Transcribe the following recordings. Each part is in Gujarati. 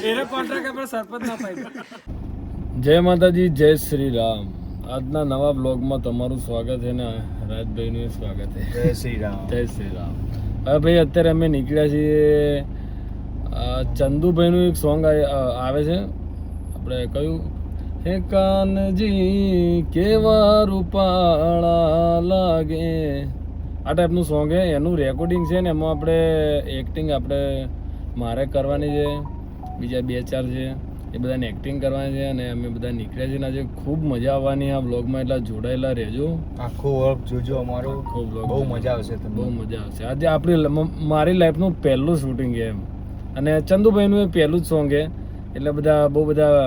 એનો કોન્ટ્રાક્ટ પર સરપંચ ના પાઈ. જય માતાજી, જય શ્રી રામ. આજના નવા બ્લોગમાં તમારું સ્વાગત છે ને રાજભાઈનું સ્વાગત છે. જય શ્રી રામ. જય શ્રી રામ. હવે ભાઈ અત્યારે અમે નીકળ્યા છીએ. ચંદુભાઈનું એક સોંગ આવે છે, આપણે કયું, હે કાનજી કેવા રૂપાળા લાગે, આ ટાઈપનું સોંગ છે. એનું રેકોર્ડિંગ છે ને એમાં આપણે એક્ટિંગ મારે કરવાની છે, બીજા 2-4 છે એ બધાને એક્ટિંગ કરવાની છે. અને અમે બધા નીકળ્યા છીએ ને આજે ખૂબ મજા આવવાની આ બ્લોગમાં, એટલે જોડાયેલા રહેજો. આખો વર્ક જોજો અમારો, બહુ મજા આવશે તમને. બહુ મજા આવશે. આજે મારી લાઈફનું પહેલું શૂટિંગ છે એમ, અને ચંદુભાઈનું એ પહેલું જ સોંગ છે. એટલે બહુ બધા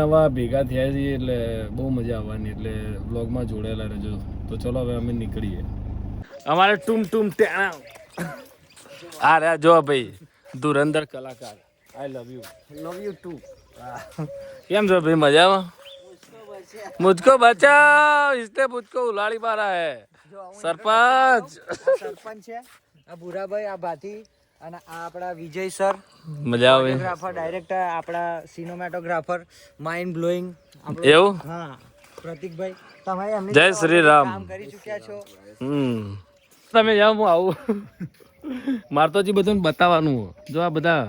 નવા ભેગા થયા છીએ, એટલે બહુ મજા આવવાની. એટલે બ્લોગમાં જોડાયેલા રહેજો. તો ચલો હવે અમે નીકળીએ. અમારે ટૂમ આ રહ્યા જો ભાઈ, ધુરંધર કલાકાર. આઈ લવ યુ ટુ. કેમ છો ભાઈ, મજામાં? મુझको बचाओ, इसने मुझको उलाड़ी मारा है. સરપંચ છે આ ભૂરાભાઈ, આ ભાથી, અને આ આપણા વિજય સર, મજા આવે. ફોટોગ્રાફર, ડાયરેક્ટર, આપણા સિનેમેટોગ્રાફર, માઇન્ડ બ્લોઈંગ. એવું? હા, પ્રતિકભાઈ, તમે એમની જય શ્રી રામ. કામ કરી ચૂક્યા છો. તમે જાઓ, હું આવું. મારે તો હજી બધાને બતાવવાનું. જો આ બધા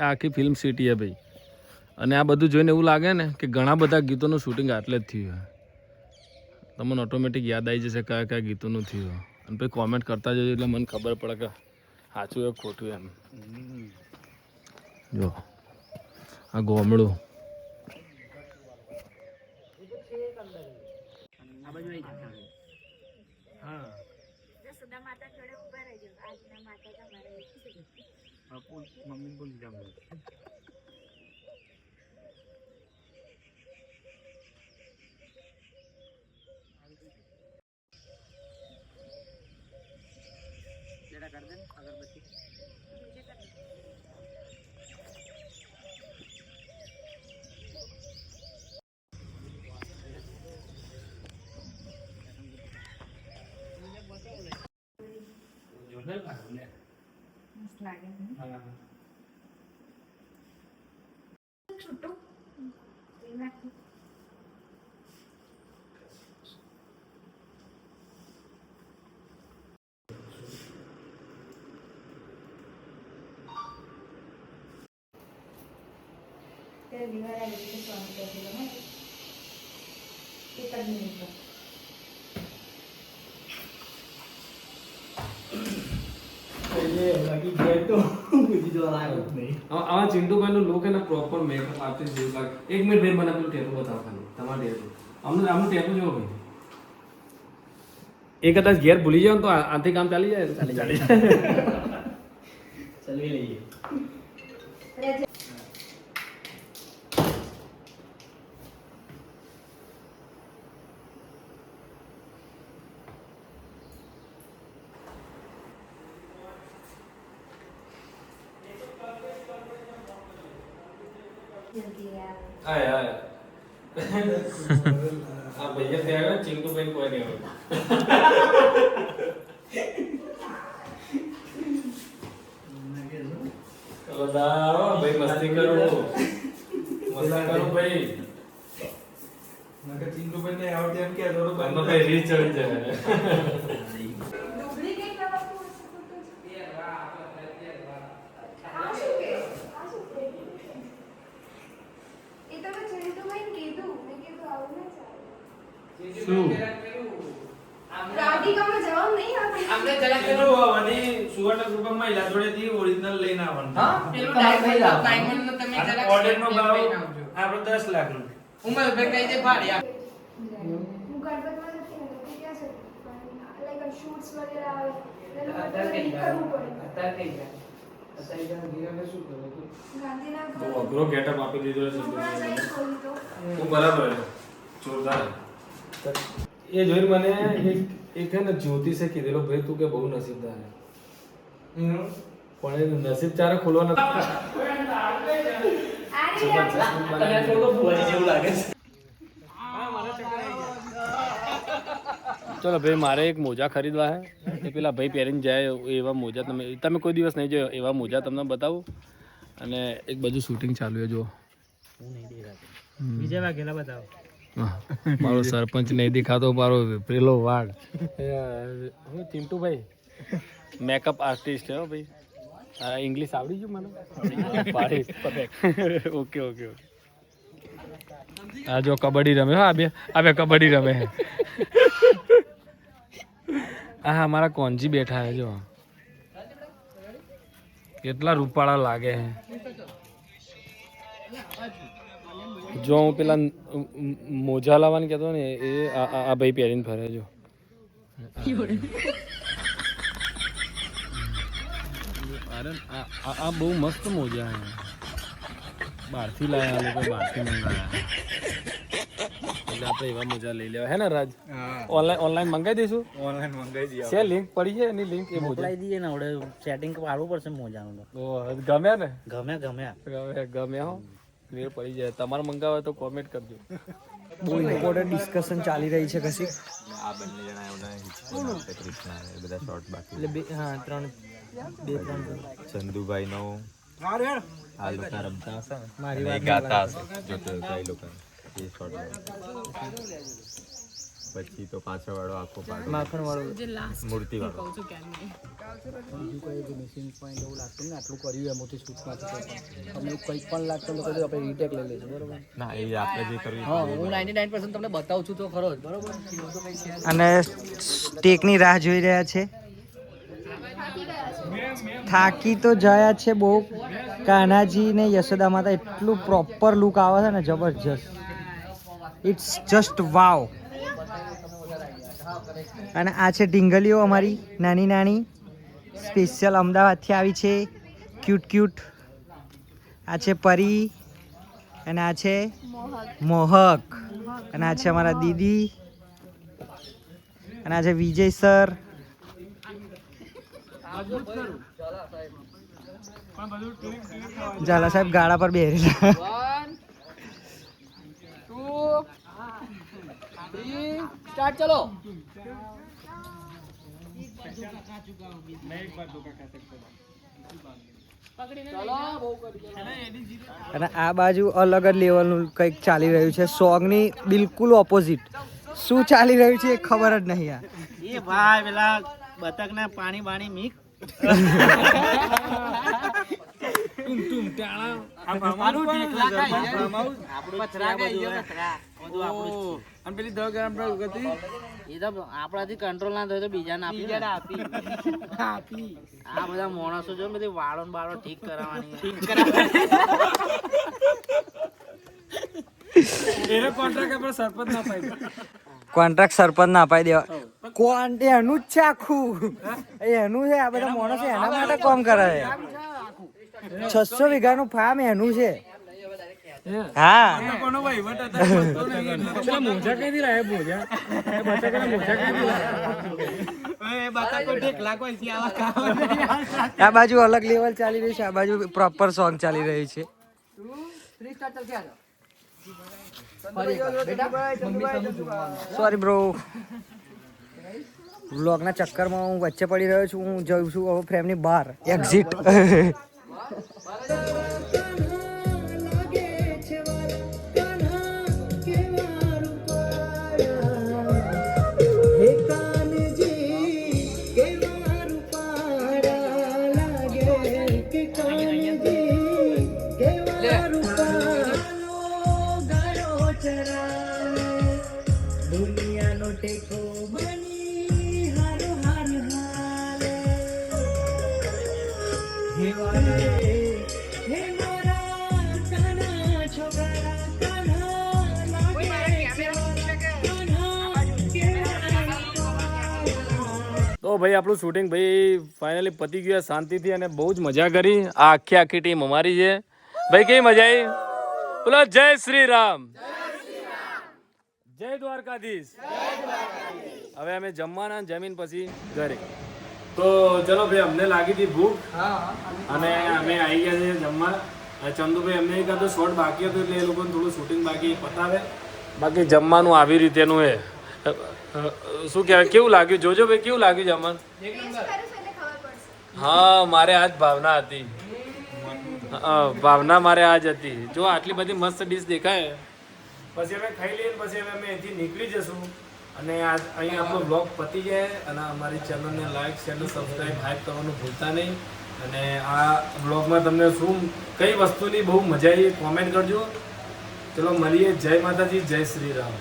આખી ફિલ્મ સિટી હે ભાઈ, અને આ બધું જોઈને એવું લાગે ને કે ઘણા બધા ગીતોનું શૂટિંગ આટલે જ થયું. તમને ઓટોમેટિક યાદ આવી જશે કયા ગીતોનું થયું. અને પછી કોમેન્ટ કરતા જજો, એટલે મને ખબર પડે કે સાચું એ ખોટું એમ. જો આ ગોમડું. આવા ચિંટુભાઈ નું લુક એને પ્રોપર મેકઅપ આર્ટિસ્ટ જેવું લાગે. 1 મિનિટ ભાઈ, મને પેલું ટેટુ બતાવો ખાલી, તમારે ટેટુ. આમનું ટેટુ જોવો ભાઈ. એ કદાચ ઘેર ભૂલી જાવ તો આથી કામ ચાલી જાય. ચલવી લઈએ. આય આ ભૈયા ત્યાં ચિંટુભાઈ કોઈ નહીં આવે. ભાઈ મસ્તી કરું ભાઈ. ચિંટુભાઈ ને આવડે એમ કે ભાઈ રીત ચડી જાય. અઘરો ગેટઅપ આપી દીધો છે. બરાબર, જોરદાર. એ જોઈને મને એક છે ને જ્યોતિષે કીધેલો, ભાઈ તું કે બહુ નસીબદાર છે. પણ એ નસીબ ચારે ખોલવા નથી. ચલો ભાઈ મારે એક મોજા ખરીદવા છે એ પેલા ભાઈ પહેરીને જાય એવા મોજા તમે કોઈ દિવસ નહીં જોયો એવા મોજા તમને બતાવું અને એક બાજુ શૂટિંગ ચાલુ છે જો વિજય વાઘેલા બતાવો. મારો સરપંચ નહીં દેખાતો મારો પેલો વાઘ હું ચિંટુભાઈ મેકઅપ આર્ટિસ્ટ છે હો ભાઈ ઇંગ્લિશ આવડી ગયું મને ઓકે ઓકે ઓકે આ જો કબડ્ડી રમે હા આ બે કબડ્ડી રમે હા મારા કોંજી બેઠા છે જો કેટલા રૂપાળા લાગે છે જો હું પેલા મોજા લાવવાનું કહેતો ને એ આ ભાઈ પહેરીને ફરે જો અરે આ બહુ મસ્ત મોજા છે બહારથી લાયા લોકો બહારથી મંગાવ્યા એટલે આપણે એવા મોજા લઈ લેવા હે ને રાજ ઓનલાઈન મંગાવી દઈશું ઓનલાઈન મંગાવી દઈએ છે લિંક પડી છે એની લિંક એ મોજા મોકલાઈ દઈએ ને હવે સેટિંગ પાડવું પડશે મોજાનું તો. ગમે ને ગમે ગમે હો મેળ પડી જાય તમારે મંગાવે તો કોમેન્ટ કરજો બહુ ઇમ્પોર્ટન્ટ ડિસ્કશન ચાલી રહી છે કશી આ બંને જણા એવડા કૃષ્ણા એ બધા શોર્ટ બાકી એટલે ત્રણ ચંદુભાઈ નો આ લોકો રમતા હશે મારી અને વાત ગાતા હશે જોતો એ લોકો એ શોર્ટ પછી તો પાછળ વાળો આખો પાડો માખણ વાળું મૂર્તિ વાળો બીજું કોઈ મિસિંગ પોઈન્ટ એવું લાગતું ને આટલું કર્યું એમાંથી શૂટમાંથી તમને કંઈ પણ લાગતું તો કીધું આપણે રીટેક લઈ લઈશું બરોબર. ના એ આપણે જે કરવું હા હું 99% તમને બતાવું છું તો ખરો જ બરોબર. અને ટેકની રાહ જોઈ રહ્યા છે થાકી તો જયા છે બહુ. કાનાજી ને યશોદા માતા એટલું પ્રોપર લુક આવે છે ને જબરજસ્ત. ઇટ્સ જસ્ટ વાવ. અને આ છે ઢીંગલીઓ અમારી નાની નાની સ્પેશિયલ અમદાવાદથી આવી છે ક્યુટ. આ છે પરી અને આ છે મોહક અને આ છે અમારા દીદી અને આ છે વિજય સર. ઝાલા સાહેબ ગાળા પર બેરેલા. અને આ બાજુ અલગ જ લેવલનું કંઈક ચાલી રહ્યું છે. સોંગની બિલકુલ ઓપોઝિટ. શું ચાલી રહ્યું છે એ ખબર જ નહીં. યાર એ ભાઈ પેલા બતક ને પાણી બાણી મિક્સ આપણાથી કંટ્રોલ ના થાય તો બીજાને આપી. આ બધા માણસો જો બધી વાળો ને બાળો ઠીક કરાવવાની કોન્ટ્રાક્ટ સરપંચ ના અપાઈ દેવા. એનું જ છે આખું એનું છે. આ બધા માણસો એના માટે કામ કરે છે. 600 વીઘાનું ફાર્મ એનું છે. હા આ બાજુ અલગ લેવલ ચાલી રહ્યું છે. આ બાજુ પ્રોપર સોંગ ચાલી રહ્યું છે. Sorry bro. વ્લોગના ચક્કરમાં હું વચ્ચે પડી રહ્યો છું. હું જઉં છું હવે ફ્રેમની બહાર એક્ઝિટ. તો ભાઈ આપણું શૂટિંગ ભાઈ ફાઇનલી પતી ગયું શાંતિથી અને બહુ જ મજા કરી. આ આખી ટીમ અમારી છે ભાઈ. કેવી મજા આવી? બોલો જય શ્રી રામ, જય દ્વારકાધીશ. હવે અમે જમવાના જમીન પછી ઘરે. તો ચલો ભાઈ અમને લાગી હતી ભૂખ અને અમે આવી ગયા છીએ જમવા. ચંદુભાઈ અમને કહ્યું શોર્ટ બાકી હતું એટલે એ લોકોને થોડું શૂટિંગ બાકી પતાવે. બાકી જમવાનું આવી રીતેનું છે. શું કહેવાય, કેવું લાગ્યું જોજો ભાઈ, કેવું લાગ્યું જમણ? હા, મારે આજ ભાવના હતી. ભાવના મારે આજ હતી. જો આટલી બધી મસ્ત ડીશ દેખાય પછી અમે ખાઈ લઈએ, પછી અમે અહીંથી નીકળી જશું. અને આજ અહીં આપણો બ્લોગ પતી જાય. અને અમારી ચેનલને લાઈક શેર અને સબસ્ક્રાઈબ હાઈપ કરવાનું ભૂલતા નહીં. અને આ બ્લોગમાં તમને શું કઈ વસ્તુની બહુ મજા આવી કોમેન્ટ કરજો. ચલો મળીએ. જય માતાજી, જય શ્રી રામ.